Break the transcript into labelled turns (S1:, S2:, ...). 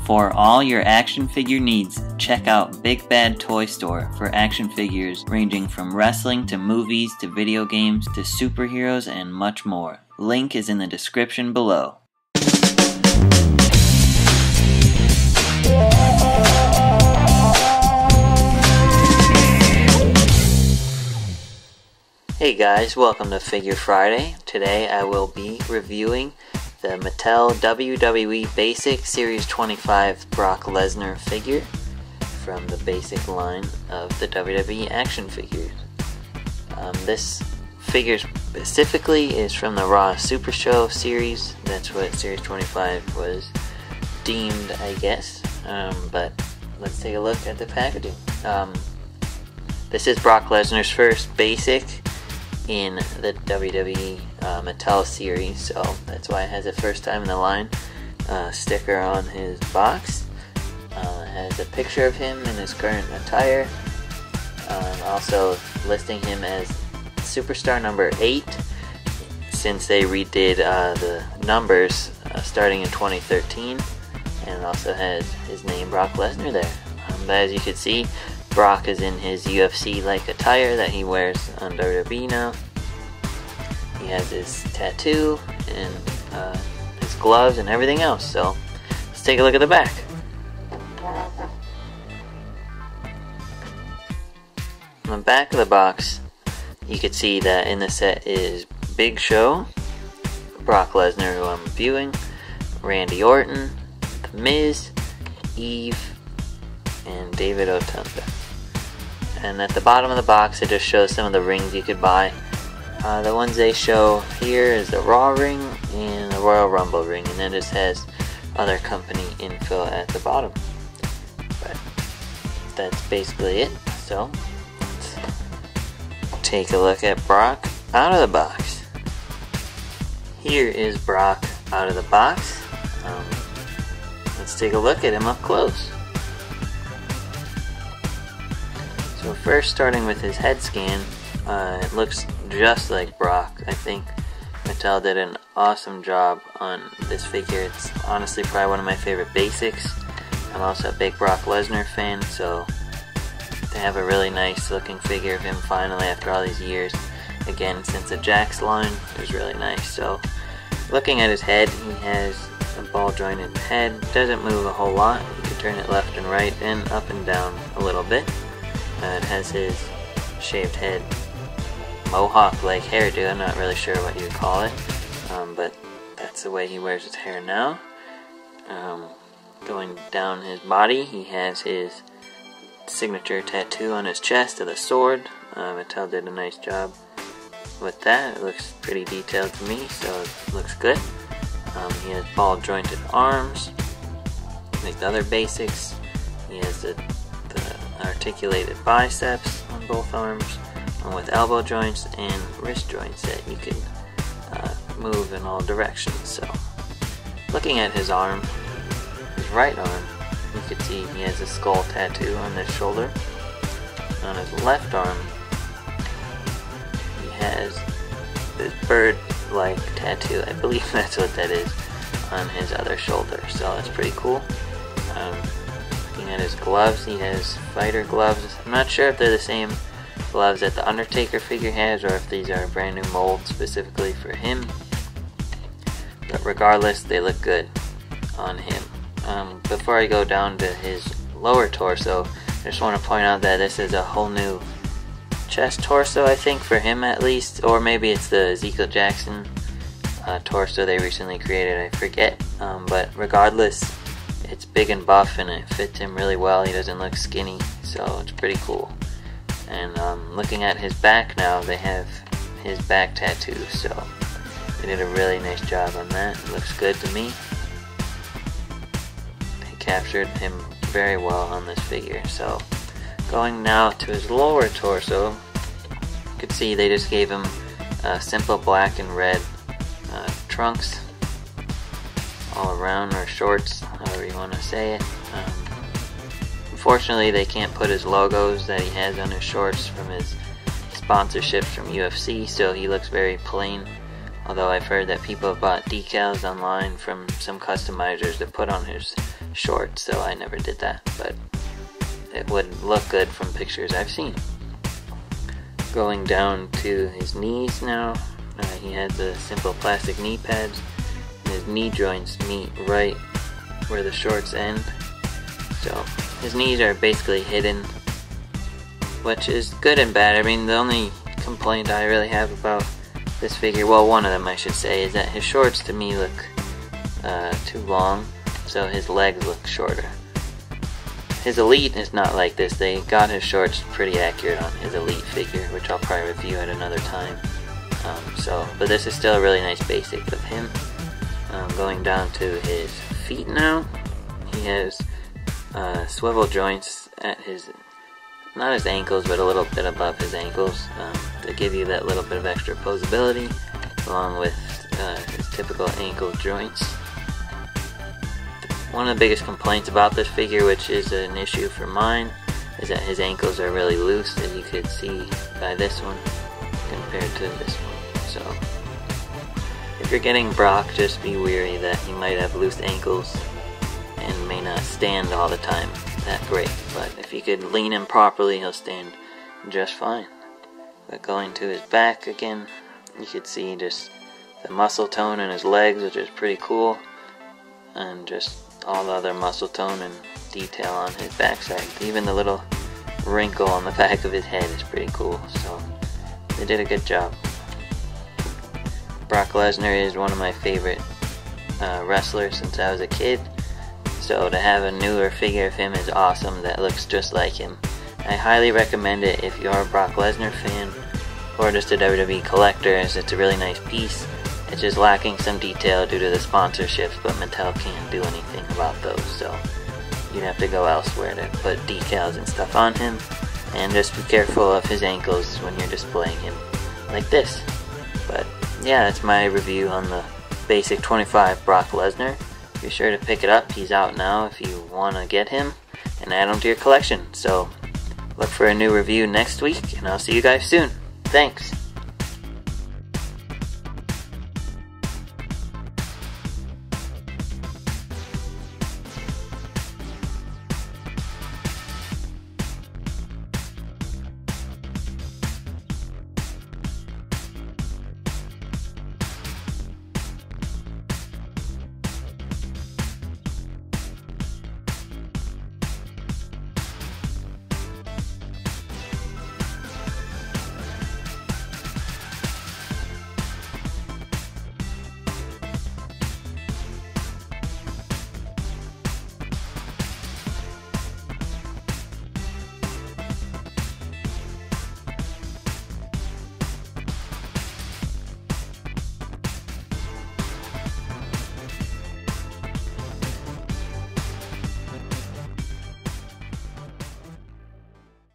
S1: For all your action figure needs, check out Big Bad Toy Store for action figures ranging from wrestling to movies to video games to superheroes and much more. Link is in the description below. Hey guys, welcome to Figure Friday. Today I will be reviewing the Mattel WWE Basic Series 25 Brock Lesnar figure from the basic line of the WWE action figures. This figure specifically is from the Raw Super Show series. That's what Series 25 was deemed, I guess. But let's take a look at the packaging. This is Brock Lesnar's first basic in the WWE Mattel series, so that's why it has a first time in the line sticker on his box. It has a picture of him in his current attire, also listing him as Superstar number 8 since they redid the numbers starting in 2013, and also has his name Brock Lesnar there. But as you can see, Brock is in his UFC-like attire that he wears on WWE now. He has his tattoo and his gloves and everything else. So let's take a look at the back. On the back of the box, you can see that in the set is Big Show, Brock Lesnar, who I'm viewing, Randy Orton, The Miz, Eve, and David Otunga. And at the bottom of the box, it just shows some of the rings you could buy. The ones they show here is the Raw ring and the Royal Rumble ring, and then it just has other company info at the bottom. But that's basically it. So let's take a look at Brock out of the box. Here is Brock out of the box. Let's take a look at him up close. So first, starting with his head scan, it looks just like Brock. I think Mattel did an awesome job on this figure. It's honestly probably one of my favorite basics. I'm also a big Brock Lesnar fan, so to have a really nice looking figure of him finally after all these years, again since the Jax line, is really nice. So looking at his head, he has a ball jointed head, doesn't move a whole lot. You can turn it left and right and up and down a little bit. It has his shaved head mohawk-like hairdo. I'm not really sure what you'd call it, but that's the way he wears his hair now. Going down his body, he has his signature tattoo on his chest of the sword. Mattel did a nice job with that. It looks pretty detailed to me, so it looks good. He has ball-jointed arms, like the other basics. He has the articulated biceps on both arms, with elbow joints and wrist joints that you can move in all directions. So looking at his arm, his right arm, you can see he has a skull tattoo on his shoulder. On his left arm, he has this bird-like tattoo. I believe that's what that is on his other shoulder, so that's pretty cool. Looking at his gloves, he has fighter gloves. I'm not sure if they're the same gloves that the Undertaker figure has, or if these are a brand new mold specifically for him. But regardless, they look good on him. Before I go down to his lower torso, I just want to point out that this is a whole new chest torso, I think, for him at least, or maybe it's the Ezekiel Jackson torso they recently created, I forget. But regardless, it's big and buff and it fits him really well. He doesn't look skinny, so it's pretty cool. And looking at his back now, they have his back tattoo, so they did a really nice job on that. It looks good to me. They captured him very well on this figure. So going now to his lower torso, you can see they just gave him simple black and red trunks all around, or shorts, however you want to say it. Unfortunately, they can't put his logos that he has on his shorts from his sponsorships from UFC, so he looks very plain. Although I've heard that people have bought decals online from some customizers to put on his short, so I never did that, but it would look good from pictures I've seen. Going down to his knees now, he has the simple plastic knee pads, and his knee joints meet right where the shorts end, so his knees are basically hidden, which is good and bad. I mean, the only complaint I really have about this figure, well, one of them I should say, is that his shorts to me look too long, so his legs look shorter. His Elite is not like this. They got his shorts pretty accurate on his Elite figure, which I'll probably review at another time. But this is still a really nice basic of him. Going down to his feet now, he has swivel joints at his, not his ankles, but a little bit above his ankles, to give you that little bit of extra posability, along with his typical ankle joints. One of the biggest complaints about this figure, which is an issue for mine, is that his ankles are really loose, as you could see by this one compared to this one. So if you're getting Brock, just be wary that he might have loose ankles and may not stand all the time that great, but if you could lean him properly, he'll stand just fine. But going to his back again, you could see just the muscle tone in his legs, which is pretty cool, and just all the other muscle tone and detail on his backside. Even the little wrinkle on the back of his head is pretty cool, so they did a good job. Brock Lesnar is one of my favorite wrestlers since I was a kid, so to have a newer figure of him is awesome that looks just like him. I highly recommend it if you're a Brock Lesnar fan or just a WWE collector, as it's a really nice piece. It's just lacking some detail due to the sponsorships, but Mattel can't do anything about those, so you'd have to go elsewhere to put decals and stuff on him. And just be careful of his ankles when you're displaying him like this. But yeah, that's my review on the basic 25 Brock Lesnar. Be sure to pick it up. He's out now if you want to get him and add him to your collection. So look for a new review next week, and I'll see you guys soon. Thanks.